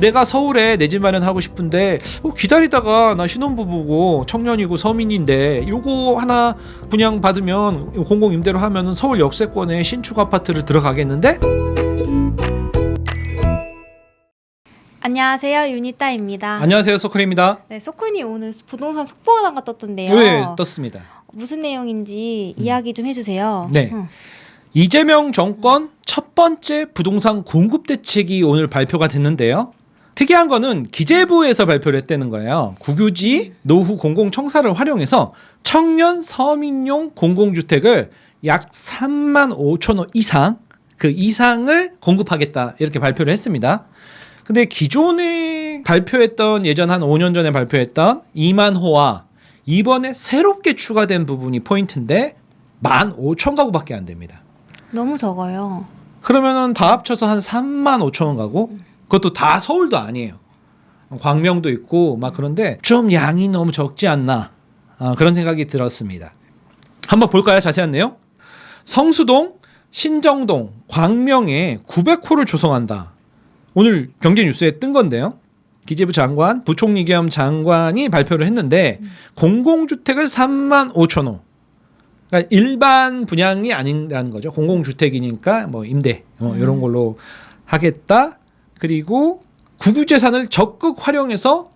내가 서울에 내 집 마련하고 싶은데 기다리다가 나 신혼부부고 청년이고 서민인데 요거 하나 분양받으면 공공임대로 하면은 서울 역세권에 신축 아파트를 들어가겠는데? 안녕하세요, 유니따입니다. 안녕하세요, 소클입니다. 네, 소쿤이 오늘 부동산 속보하다가 떴던데요. 네, 떴습니다. 무슨 내용인지 이야기 좀 해주세요. 네. 이재명 정권 첫 번째 부동산 공급 대책이 오늘 발표가 됐는데요. 특이한 거는 기재부에서 발표를 했다는 거예요. 국유지 노후 공공청사를 활용해서 청년 서민용 공공주택을 약 3만 5천 호 이상, 그 이상을 공급하겠다 이렇게 발표를 했습니다. 근데 기존에 발표했던 예전 한 5년 전에 발표했던 2만 호와 이번에 새롭게 추가된 부분이 포인트인데 15,000가구밖에 안 됩니다. 너무 적어요. 그러면은 다 합쳐서 한 35,000 가구? 그것도 다 서울도 아니에요. 광명도 있고 막 그런데 좀 양이 너무 적지 않나 그런 생각이 들었습니다. 한번 볼까요? 자세한 내용. 성수동, 신정동, 광명에 900호를 조성한다. 오늘 경제뉴스에 뜬 건데요. 기재부 장관, 부총리 겸 장관이 발표를 했는데 공공주택을 3만 5천 호. 그러니까 일반 분양이 아니라는 거죠. 공공주택이니까 뭐 임대 이런 걸로 하겠다. 그리고 국유재산을 적극 활용해서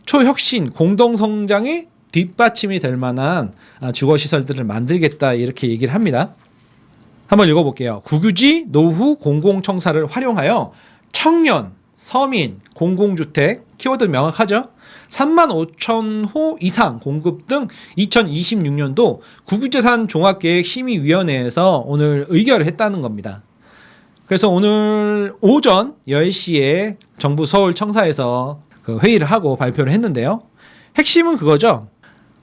초혁신, 공동성장의 뒷받침이 될 만한 주거시설들을 만들겠다 이렇게 얘기를 합니다. 한번 읽어볼게요. 국유지, 노후, 공공청사를 활용하여 청년, 서민, 공공주택, 키워드 명확하죠? 3만 5천 호 이상 공급 등 2026년도 국유재산 종합계획심의위원회에서 오늘 의결을 했다는 겁니다. 그래서 오늘 오전 10시에 정부 서울 청사에서 그 회의를 하고 발표를 했는데요. 핵심은 그거죠.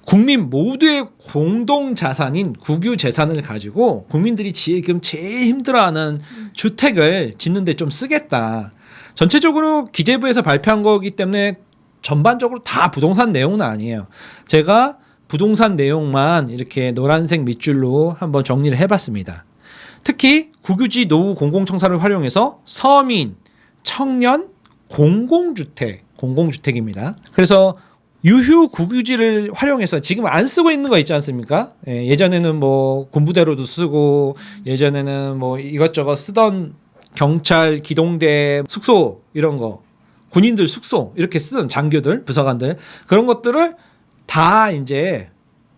국민 모두의 공동자산인 국유재산을 가지고 국민들이 지금 제일 힘들어하는 주택을 짓는 데 좀 쓰겠다. 전체적으로 기재부에서 발표한 거기 때문에 전반적으로 다 부동산 내용은 아니에요. 제가 부동산 내용만 이렇게 노란색 밑줄로 한번 정리를 해봤습니다. 특히 국유지 노후 공공청사를 활용해서 서민, 청년, 공공주택입니다. 그래서 유휴 국유지를 활용해서 지금 안 쓰고 있는 거 있지 않습니까? 예전에는 뭐 군부대로도 쓰고 예전에는 뭐 이것저것 쓰던 경찰, 기동대 숙소 이런 거, 군인들 숙소 이렇게 쓰던 장교들, 부사관들 그런 것들을 다 이제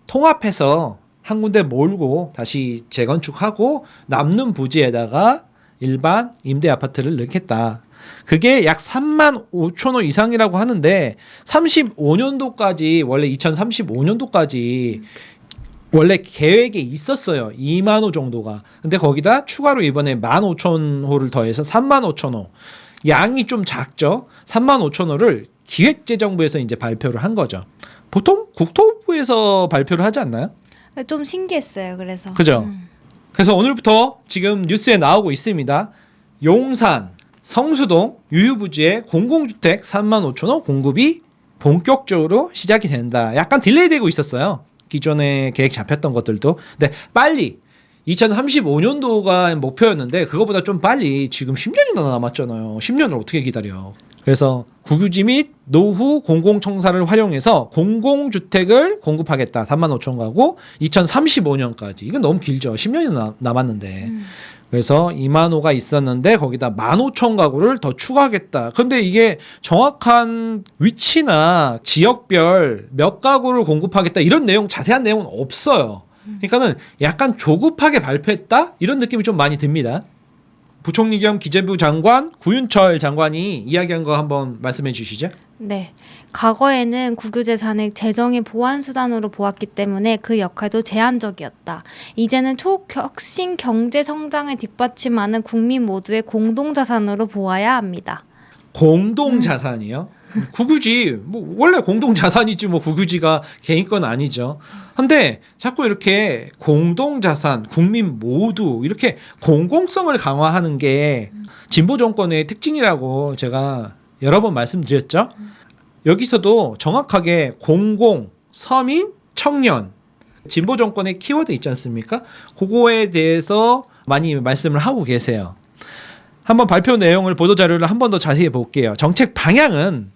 통합해서 한 군데 몰고 다시 재건축하고 남는 부지에다가 일반 임대 아파트를 넣겠다. 그게 약 3만 5천 호 이상이라고 하는데 35년도까지 원래 2035년도까지 원래 계획에 있었어요. 2만 호 정도가. 근데 거기다 추가로 이번에 15,000호를 더해서 3만 5천 호. 양이 좀 작죠. 3만 5천 호를 기획재정부에서 이제 발표를 한 거죠. 보통 국토부에서 발표를 하지 않나요? 좀 신기했어요. 그래서. 그죠. 그래서 오늘부터 지금 뉴스에 나오고 있습니다. 용산, 성수동, 유휴부지의 공공주택 3만 5천 호 공급이 본격적으로 시작이 된다. 약간 딜레이 되고 있었어요. 기존에 계획 잡혔던 것들도. 근데 빨리 2035년도가 목표였는데 그거보다 좀 빨리 지금 10년이나 남았잖아요. 10년을 어떻게 기다려. 그래서 국유지 및 노후 공공청사를 활용해서 공공주택을 공급하겠다. 3만 5천 가구 2035년까지. 이건 너무 길죠. 10년이 남았는데. 그래서 2만 호가 있었는데 거기다 15,000가구를 더 추가하겠다. 그런데 이게 정확한 위치나 지역별 몇 가구를 공급하겠다 이런 내용, 자세한 내용은 없어요. 그러니까는 약간 조급하게 발표했다 이런 느낌이 좀 많이 듭니다. 부총리 겸 기재부 장관 구윤철 장관이 이야기한 거 한번 말씀해 주시죠. 네. 과거에는 국유재산을 재정의 보완수단으로 보았기 때문에 그 역할도 제한적이었다. 이제는 초혁신 경제성장을 뒷받침하는 국민 모두의 공동자산으로 보아야 합니다. 공동자산이요? 국유지 뭐 원래 공동자산이지 뭐 국유지가 개인 건 아니죠. 근데 자꾸 이렇게 공동자산, 국민 모두 이렇게 공공성을 강화하는 게 진보 정권의 특징이라고 제가 여러 번 말씀드렸죠. 여기서도 정확하게 공공, 서민, 청년 진보 정권의 키워드 있지 않습니까? 그거에 대해서 많이 말씀을 하고 계세요. 한번 발표 내용을 보도자료를 한 번 더 자세히 볼게요. 정책 방향은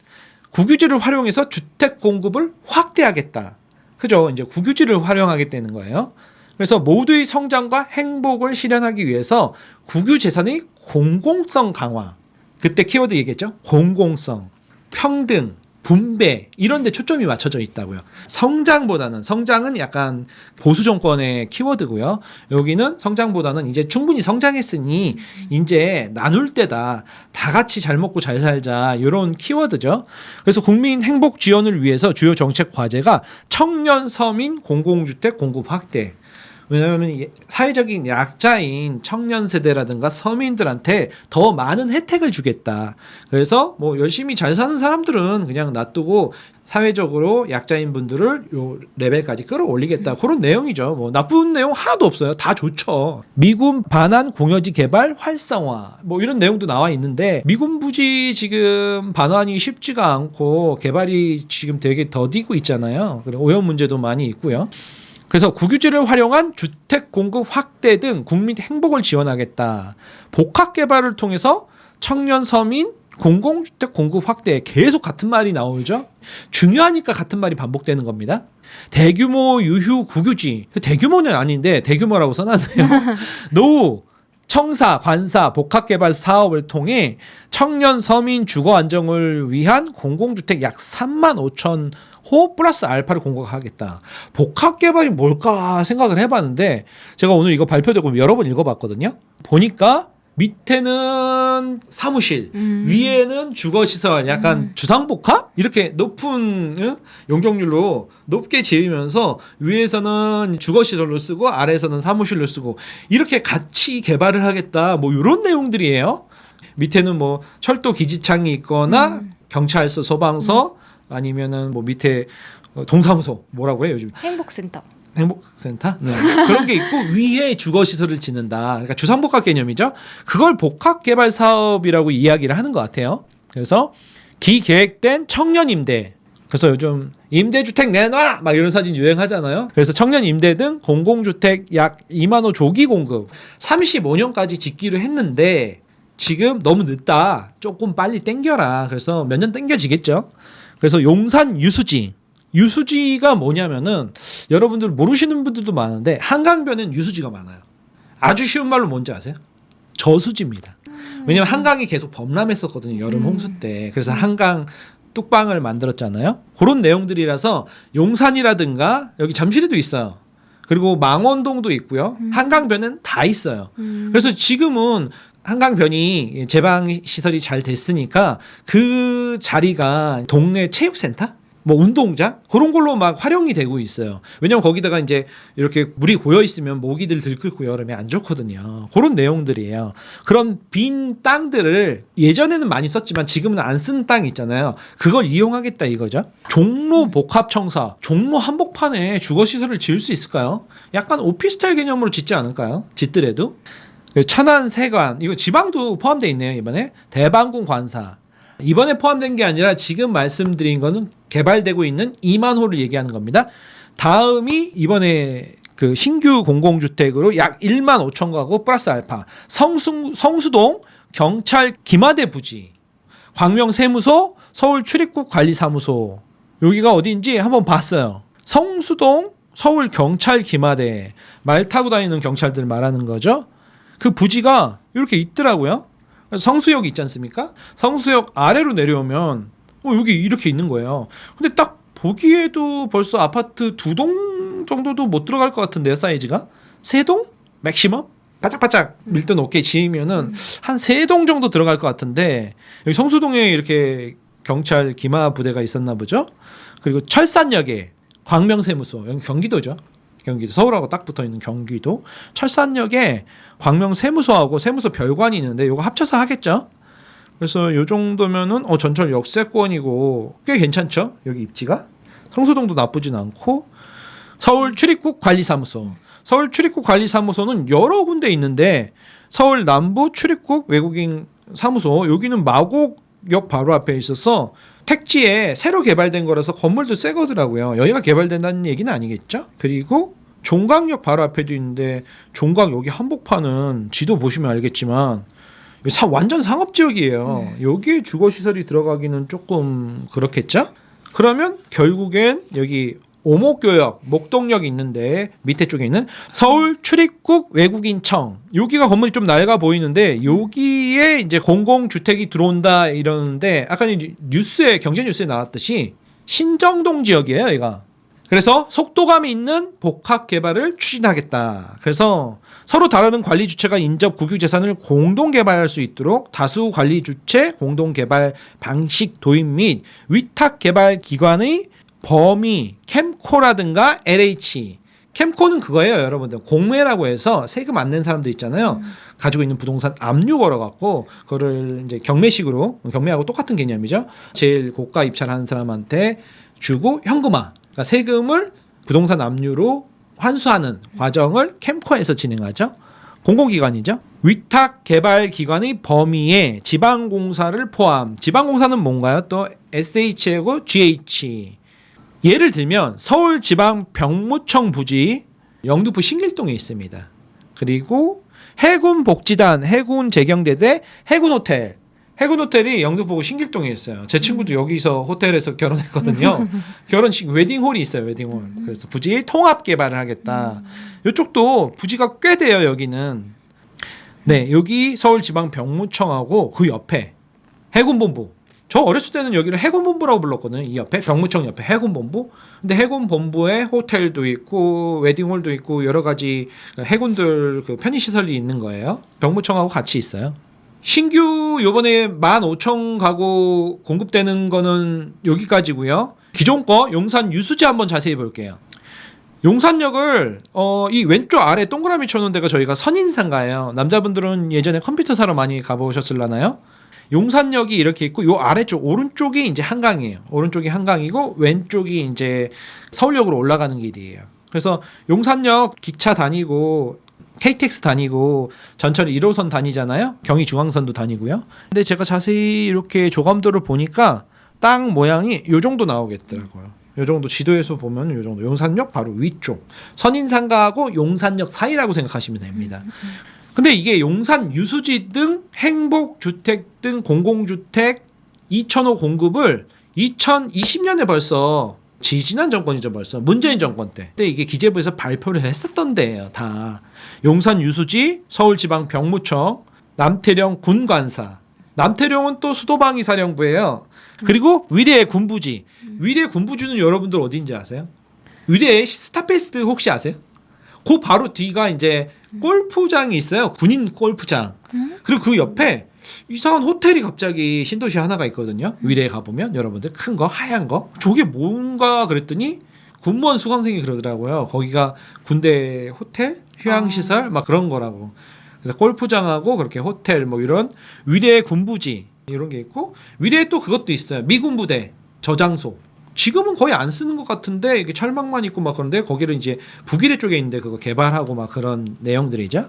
국유지를 활용해서 주택 공급을 확대하겠다. 그죠? 이제 국유지를 활용하겠다는 거예요. 그래서 모두의 성장과 행복을 실현하기 위해서 국유 재산의 공공성 강화. 그때 키워드 얘기했죠? 공공성, 평등, 분배 이런 데 초점이 맞춰져 있다고요. 성장은 약간 보수 정권의 키워드고요. 여기는 성장보다는 이제 충분히 성장했으니 이제 나눌 때다. 다 같이 잘 먹고 잘 살자. 이런 키워드죠. 그래서 국민 행복 지원을 위해서 주요 정책 과제가 청년 서민 공공주택 공급 확대. 왜냐하면 사회적인 약자인 청년 세대라든가 서민들한테 더 많은 혜택을 주겠다. 그래서 뭐 열심히 잘 사는 사람들은 그냥 놔두고 사회적으로 약자인 분들을 요 레벨까지 끌어올리겠다. 그런 내용이죠. 뭐 나쁜 내용 하나도 없어요. 다 좋죠. 미군 반환 공여지 개발 활성화 뭐 이런 내용도 나와 있는데 미군 부지 지금 반환이 쉽지가 않고 개발이 지금 되게 더디고 있잖아요. 그리고 오염 문제도 많이 있고요. 그래서 국유지를 활용한 주택 공급 확대 등 국민 행복을 지원하겠다. 복합 개발을 통해서 청년 서민 공공주택 공급 확대 계속 같은 말이 나오죠. 중요하니까 같은 말이 반복되는 겁니다. 대규모 유휴 국유지 대규모는 아닌데 대규모라고 써놨네요. 노후 청사, 관사, 복합개발 사업을 통해 청년 서민 주거 안정을 위한 공공주택 약 3만 5천 호 플러스 알파를 공급하겠다. 복합개발이 뭘까 생각을 해봤는데 제가 오늘 이거 발표되고 여러 번 읽어봤거든요. 보니까 밑에는 사무실, 위에는 주거시설, 약간 주상복합? 이렇게 높은 용적률로 높게 지으면서 위에서는 주거시설로 쓰고 아래에서는 사무실로 쓰고 이렇게 같이 개발을 하겠다. 뭐 이런 내용들이에요. 밑에는 뭐 철도 기지창이 있거나 경찰서, 소방서 아니면은 뭐 밑에 동사무소 뭐라고 해요 요즘? 행복센터. 행복센터? 네. 그런 게 있고 위에 주거시설을 짓는다. 그러니까 주상복합 개념이죠. 그걸 복합개발 사업이라고 이야기를 하는 것 같아요. 그래서 기계획된 청년 임대. 그래서 요즘 임대주택 내놔! 막 이런 사진 유행하잖아요. 그래서 청년 임대 등 공공주택 약 2만 호 조기 공급 35년까지 짓기로 했는데 지금 너무 늦다. 조금 빨리 땡겨라. 그래서 몇 년 땡겨지겠죠. 그래서 용산 유수지가 뭐냐면은 여러분들 모르시는 분들도 많은데 한강변엔 유수지가 많아요. 아주 쉬운 말로 뭔지 아세요? 저수지입니다. 왜냐면 한강이 계속 범람했었거든요. 여름 홍수 때. 그래서 한강 뚝방을 만들었잖아요. 그런 내용들이라서 용산이라든가 여기 잠실에도 있어요. 그리고 망원동도 있고요. 한강변은 다 있어요. 그래서 지금은 한강변이 제방 시설이 잘 됐으니까 그 자리가 동네 체육센터? 뭐 운동장? 그런 걸로 막 활용이 되고 있어요. 왜냐면 거기다가 이제 이렇게 물이 고여 있으면 모기들 들끓고 여름에 안 좋거든요. 그런 내용들이에요. 그런 빈 땅들을 예전에는 많이 썼지만 지금은 안 쓴 땅 있잖아요. 그걸 이용하겠다 이거죠. 종로 복합청사, 종로 한복판에 주거시설을 지을 수 있을까요? 약간 오피스텔 개념으로 짓지 않을까요? 짓더라도. 천안 세관 이거 지방도 포함되어 있네요. 이번에 대방군 관사 이번에 포함된 게 아니라 지금 말씀드린 거는 개발되고 있는 2만 호를 얘기하는 겁니다. 다음이 이번에 그 신규 공공주택으로 약 1만 5천 가구 플러스 알파 성수동 경찰 김하대 부지 광명세무소 서울 출입국 관리사무소 여기가 어디인지 한번 봤어요. 성수동 서울 경찰 김하대 말 타고 다니는 경찰들 말하는 거죠. 그 부지가 이렇게 있더라고요. 성수역 있지 않습니까? 성수역 아래로 내려오면 여기 이렇게 있는 거예요. 근데 딱 보기에도 벌써 아파트 2동 정도도 못 들어갈 것 같은데요. 사이즈가 3동? 맥시멈? 바짝바짝 밀도 높게 지으면은 한 3동 정도 들어갈 것 같은데 여기 성수동에 이렇게 경찰 기마 부대가 있었나 보죠. 그리고 철산역에 광명세무소 여기 경기도죠. 경기도 서울하고 딱 붙어있는 경기도 철산역에 광명세무소하고 세무소 별관이 있는데 이거 합쳐서 하겠죠. 그래서 이 정도면은 전철 역세권이고 꽤 괜찮죠. 여기 입지가 성수동도 나쁘진 않고 서울 출입국 관리사무소 서울 출입국 관리사무소는 여러 군데 있는데 서울 남부 출입국 외국인 사무소 여기는 마곡역 바로 앞에 있어서 택지에 새로 개발된 거라서 건물도 새 거더라고요. 여기가 개발된다는 얘기는 아니겠죠? 그리고 종강역 바로 앞에도 있는데 종강 여기 한복판은 지도 보시면 알겠지만 완전 상업 지역이에요. 여기에 주거 시설이 들어가기는 조금 그렇겠죠? 그러면 결국엔 여기 오목교역, 목동역 있는데 밑에 쪽에 있는 서울 출입국 외국인청, 여기가 건물이 좀 낡아 보이는데 여기에 이제 공공주택이 들어온다 이러는데 아까 뉴스에 경제 뉴스에 나왔듯이 신정동 지역이에요, 얘가. 그래서 속도감이 있는 복합 개발을 추진하겠다. 그래서 서로 다르는 관리 주체가 인접 국유 재산을 공동 개발할 수 있도록 다수 관리 주체 공동 개발 방식 도입 및 위탁 개발 기관의 범위, 캠코라든가 LH. 캠코는 그거예요, 여러분들. 공매라고 해서 세금 안 낸 사람들 있잖아요. 가지고 있는 부동산 압류 걸어갖고 그거를 이제 경매식으로, 경매하고 똑같은 개념이죠. 제일 고가 입찰하는 사람한테 주고 현금화. 그러니까 세금을 부동산 압류로 환수하는 과정을 캠코에서 진행하죠. 공공기관이죠. 위탁 개발 기관의 범위에 지방공사를 포함. 지방공사는 뭔가요? 또 SH하고 GH. 예를 들면 서울지방병무청 부지 영등포 신길동에 있습니다. 그리고 해군복지단, 해군재경대대, 해군호텔. 해군호텔이 영등포구 신길동에 있어요. 제 친구도 여기서 호텔에서 결혼했거든요. 결혼식 웨딩홀이 있어요. 웨딩홀. 그래서 부지 통합 개발을 하겠다. 이쪽도 부지가 꽤 돼요. 여기는. 네, 여기 서울지방병무청하고 그 옆에 해군본부. 저 어렸을 때는 여기를 해군본부라고 불렀거든요. 이 옆에 병무청 옆에 해군본부. 근데 해군본부에 호텔도 있고 웨딩홀도 있고 여러 가지 해군들 그 편의시설이 있는 거예요. 병무청하고 같이 있어요. 신규 요번에 15,000가구 공급되는 거는 여기까지고요. 기존 거 용산 유수지 한번 자세히 볼게요. 용산역을 이 왼쪽 아래 동그라미 쳐놓은 데가 저희가 선인상가예요. 남자분들은 예전에 컴퓨터 사러 많이 가보셨을라나요? 용산역이 이렇게 있고 요 아래쪽 오른쪽이 이제 한강이에요. 오른쪽이 한강이고 왼쪽이 이제 서울역으로 올라가는 길이에요. 그래서 용산역 기차 다니고 KTX 다니고 전철 1호선 다니잖아요. 경의중앙선도 다니고요. 근데 제가 자세히 이렇게 조감도를 보니까 땅 모양이 요 정도 나오겠더라고요. 요 정도 지도에서 보면 요 정도. 용산역 바로 위쪽. 선인상가하고 용산역 사이라고 생각하시면 됩니다. 근데 이게 용산 유수지 등 행복주택 등 공공주택 2,000호 공급을 2020년에 벌써 지지난 정권이죠. 벌써 문재인 정권 때. 근데 이게 기재부에서 발표를 했었던 데예요. 다. 용산 유수지, 서울지방병무청, 남태령 군관사. 남태령은 또 수도방위사령부예요. 그리고 위례 군부지. 위례 군부지는 여러분들 어디인지 아세요? 위례 스타필드 혹시 아세요? 그 바로 뒤가 이제 골프장이 있어요. 군인 골프장. 그리고 그 옆에 이상한 호텔이 갑자기 신도시 하나가 있거든요. 위례에 가보면 여러분들 큰 거 하얀 거 저게 뭔가 그랬더니 군무원 수강생이 그러더라고요. 거기가 군대 호텔 휴양시설 막 그런 거라고. 그래서 골프장하고 그렇게 호텔 뭐 이런 위례 군부지 이런 게 있고 위례에 또 그것도 있어요. 미군부대 저장소. 지금은 거의 안 쓰는 것 같은데 이게 철망만 있고 막 그런데 거기를 이제 북위례 쪽에 있는데 그거 개발하고 막 그런 내용들이죠.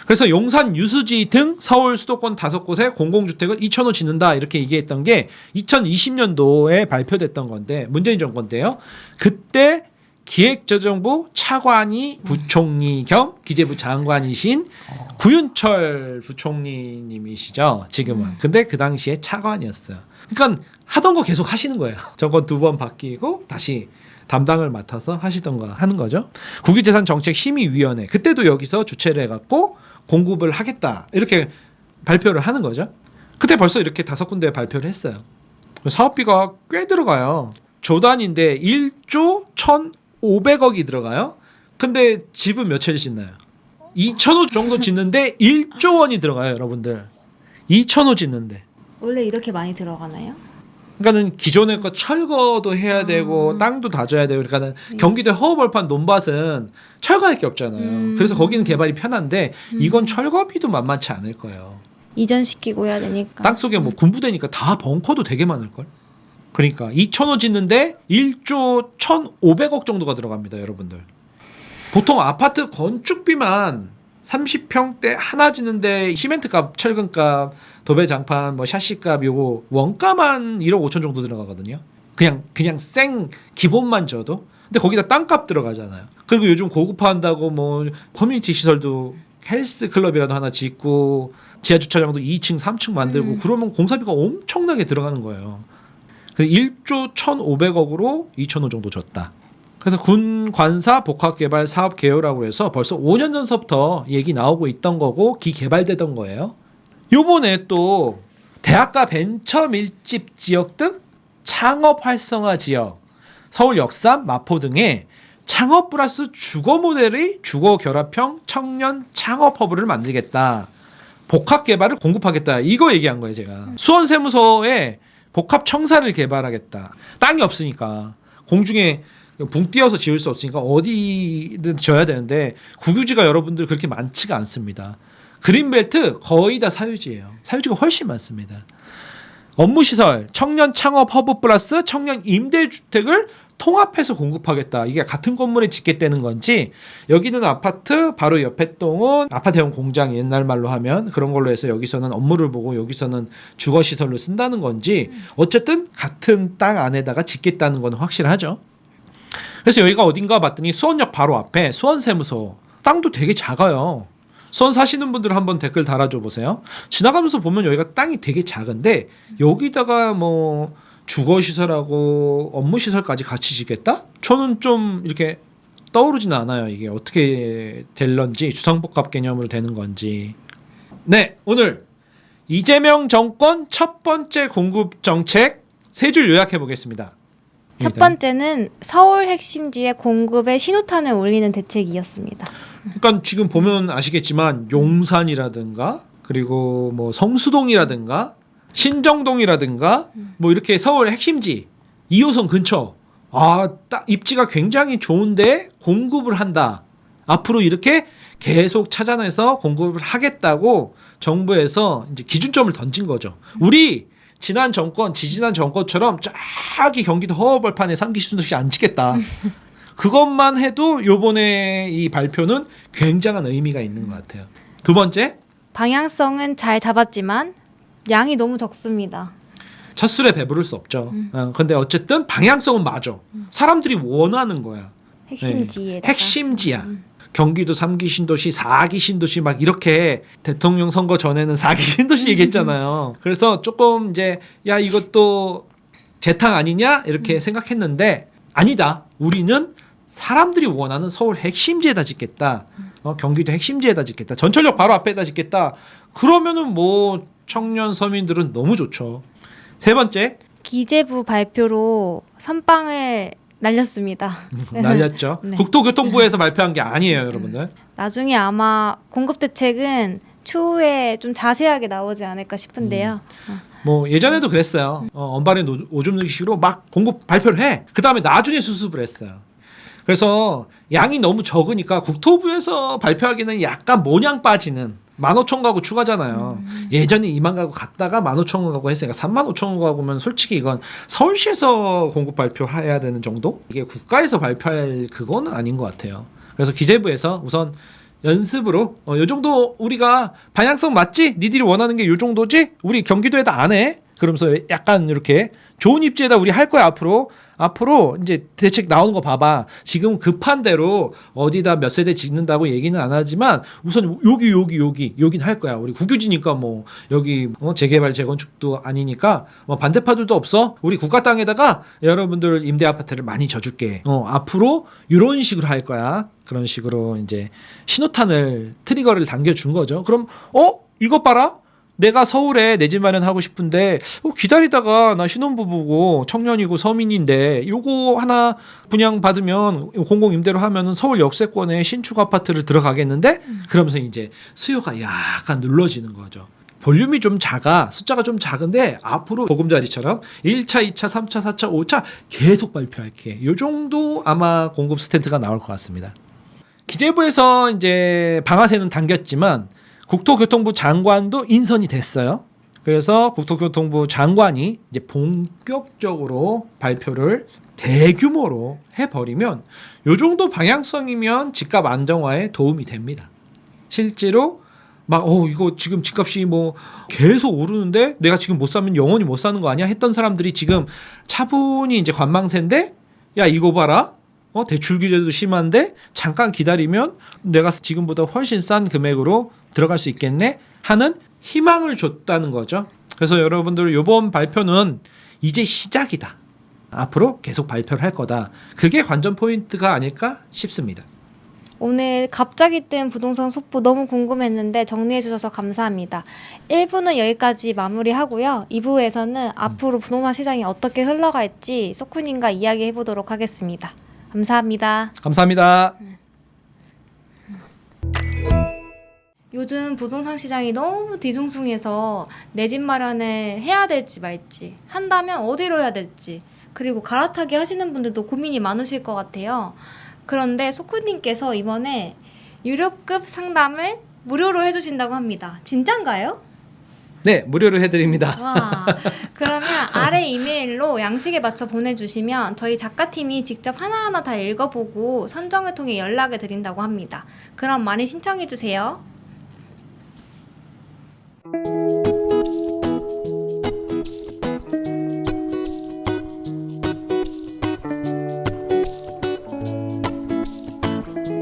그래서 용산 유수지 등 서울 수도권 5곳에 공공주택을 2,000호 짓는다 이렇게 얘기했던 게 2020년도에 발표됐던 건데 문재인 정권 때요. 그때 기획재정부 차관이 부총리 겸 기재부 장관이신 구윤철 부총리님이시죠. 지금은. 근데 그 당시에 차관이었어요. 그러니까 하던 거 계속 하시는 거예요. 정권 2번 바뀌고 다시 담당을 맡아서 하시던 거 하는 거죠. 국유재산정책심의위원회 그때도 여기서 주최를 해갖고 공급을 하겠다 이렇게 발표를 하는 거죠. 그때 벌써 이렇게 5군데 발표를 했어요. 사업비가 꽤 들어가요. 조단인데 1조 1,500억이 들어가요. 근데 집은 몇 채를 짓나요? 2,000호 정도 짓는데 1조 원이 들어가요, 여러분들. 2,000호 짓는데. 원래 이렇게 많이 들어가나요? 그러니까는 기존의 거 철거도 해야 되고 땅도 다져야 되고 그러니까는 경기도 허허벌판 논밭은 철거할 게 없잖아요. 그래서 거기는 개발이 편한데 이건 철거비도 만만치 않을 거예요. 이전시키고 해야 되니까. 땅 속에 뭐 군부대니까 다 벙커도 되게 많을 걸. 그러니까 2,000호 짓는데 1조 1,500억 정도가 들어갑니다, 여러분들. 보통 아파트 건축비만 30평대 하나 짓는데 시멘트값, 철근값, 도배장판, 뭐 샤시값 요거 원가만 1억 5천 정도 들어가거든요. 그냥 생 기본만 줘도. 근데 거기다 땅값 들어가잖아요. 그리고 요즘 고급화한다고 뭐 커뮤니티 시설도 헬스 클럽이라도 하나 짓고 지하 주차장도 2층, 3층 만들고 그러면 공사비가 엄청나게 들어가는 거예요. 그래서 1조 1,500억으로 2,000호 정도 줬다. 그래서 군 관사 복합 개발 사업 개요라고 해서 벌써 5년 전서부터 얘기 나오고 있던 거고 기개발되던 거예요. 요번에 또 대학가 벤처 밀집 지역 등 창업 활성화 지역, 서울 역삼, 마포 등에 창업 플러스 주거 모델의 주거 결합형 청년 창업 허브를 만들겠다. 복합 개발을 공급하겠다. 이거 얘기한 거예요, 제가. 수원 세무서에 복합 청사를 개발하겠다. 땅이 없으니까 공중에 붕 띄어서 지을 수 없으니까 어디든 지어야 되는데 국유지가 여러분들 그렇게 많지가 않습니다. 그린벨트 거의 다 사유지예요. 사유지가 훨씬 많습니다. 업무시설, 청년 창업 허브 플러스 청년 임대주택을 통합해서 공급하겠다. 이게 같은 건물에 짓겠다는 건지 여기는 아파트, 바로 옆에 동은 아파트형 공장 옛날 말로 하면 그런 걸로 해서 여기서는 업무를 보고 여기서는 주거시설로 쓴다는 건지 어쨌든 같은 땅 안에다가 짓겠다는 건 확실하죠. 그래서 여기가 어딘가 봤더니 수원역 바로 앞에 수원세무서. 땅도 되게 작아요. 수원 사시는 분들 한번 댓글 달아줘 보세요. 지나가면서 보면 여기가 땅이 되게 작은데 여기다가 뭐 주거시설하고 업무시설까지 같이 짓겠다? 저는 좀 이렇게 떠오르지는 않아요. 이게 어떻게 될런지, 주상복합 개념으로 되는 건지. 네, 오늘 이재명 정권 첫 번째 공급 정책 세 줄 요약해 보겠습니다. 첫 번째는 서울 핵심지의 공급에 신호탄을 올리는 대책이었습니다. 그러니까 지금 보면 아시겠지만 용산이라든가 그리고 뭐 성수동이라든가 신정동이라든가 뭐 이렇게 서울 핵심지 2호선 근처 딱 입지가 굉장히 좋은데 공급을 한다. 앞으로 이렇게 계속 찾아내서 공급을 하겠다고 정부에서 이제 기준점을 던진 거죠. 우리 지난 정권, 지지난 정권처럼 저기 경기도 허허벌판에 3기 신도시 안 짓겠다. 그것만 해도 요번에 이 발표는 굉장한 의미가 있는 것 같아요. 두 번째, 방향성은 잘 잡았지만 양이 너무 적습니다. 첫 술에 배부를 수 없죠. 근데 어쨌든 방향성은 맞아. 사람들이 원하는 거야. 핵심지에다가. 핵심지야. 경기도 3기 신도시, 4기 신도시 막 이렇게 대통령 선거 전에는 4기 신도시 얘기했잖아요. 그래서 조금 이제 야 이것도 재탕 아니냐 이렇게 생각했는데 아니다. 우리는 사람들이 원하는 서울 핵심지에다 짓겠다. 경기도 핵심지에다 짓겠다. 전철역 바로 앞에다 짓겠다. 그러면은 뭐 청년 서민들은 너무 좋죠. 세 번째. 기재부 발표로 선빵을 날렸습니다. 날렸죠. 네. 국토교통부에서 발표한 게 아니에요, 여러분들. 나중에 아마 공급 대책은 추후에 좀 자세하게 나오지 않을까 싶은데요. 뭐 예전에도 그랬어요. 언발에 오줌 누기식으로 막 공급 발표를 해. 그 다음에 나중에 수습을 했어요. 그래서 양이 너무 적으니까 국토부에서 발표하기는 약간 모냥 빠지는 15,000가구 추가잖아요. 예전에 2만 가구 갔다가 15,000가구 했으니까 35,000가구면 솔직히 이건 서울시에서 공급 발표해야 되는 정도? 이게 국가에서 발표할 그거는 아닌 것 같아요. 그래서 기재부에서 우선 연습으로 요 정도 우리가 방향성 맞지? 니들이 원하는 게 요 정도지? 우리 경기도에다 안 해? 그러면서 약간 이렇게 좋은 입지에다 우리 할 거야 앞으로 이제 대책 나오는 거 봐봐. 지금 급한 대로 어디다 몇 세대 짓는다고 얘기는 안 하지만 우선 여긴 할 거야. 우리 국유지니까 뭐 여기 재개발 재건축도 아니니까 뭐 반대파들도 없어. 우리 국가 땅에다가 여러분들 임대 아파트를 많이 져줄게. 앞으로 이런 식으로 할 거야. 그런 식으로 이제 신호탄을 트리거를 당겨준 거죠. 그럼 이것 봐라. 내가 서울에 내 집 마련하고 싶은데 기다리다가 나 신혼부부고 청년이고 서민인데 요거 하나 분양받으면 공공임대로 하면은 서울 역세권에 신축 아파트를 들어가겠는데 그러면서 이제 수요가 약간 눌러지는 거죠. 볼륨이 좀 작아 숫자가 좀 작은데 앞으로 보금자리처럼 1차, 2차, 3차, 4차, 5차 계속 발표할게. 요 정도 아마 공급 스탠트가 나올 것 같습니다. 기재부에서 이제 방아쇠는 당겼지만 국토교통부 장관도 인선이 됐어요. 그래서 국토교통부 장관이 이제 본격적으로 발표를 대규모로 해버리면 요 정도 방향성이면 집값 안정화에 도움이 됩니다. 실제로 막 이거 지금 집값이 뭐 계속 오르는데 내가 지금 못 사면 영원히 못 사는 거 아니야? 했던 사람들이 지금 차분히 이제 관망세인데 야 이거 봐라. 대출 규제도 심한데 잠깐 기다리면 내가 지금보다 훨씬 싼 금액으로 들어갈 수 있겠네 하는 희망을 줬다는 거죠. 그래서 여러분들 이번 발표는 이제 시작이다. 앞으로 계속 발표를 할 거다. 그게 관전 포인트가 아닐까 싶습니다. 오늘 갑자기 뜬 부동산 속보 너무 궁금했는데 정리해 주셔서 감사합니다. 1부는 여기까지 마무리하고요. 2부에서는 앞으로 부동산 시장이 어떻게 흘러갈지 소쿠님과 이야기해 보도록 하겠습니다. 감사합니다. 감사합니다. 요즘 부동산 시장이 너무 뒤숭숭해서 내 집 마련을 해야 될지 말지, 한다면 어디로 해야 될지, 그리고 갈아타기 하시는 분들도 고민이 많으실 것 같아요. 그런데 소쿠님께서 이번에 유료급 상담을 무료로 해주신다고 합니다. 진짠가요? 네, 무료로 해드립니다. 와, 그러면 아래 이메일로 양식에 맞춰 보내주시면 저희 작가팀이 직접 하나하나 다 읽어보고 선정을 통해 연락을 드린다고 합니다. 그럼 많이 신청해주세요.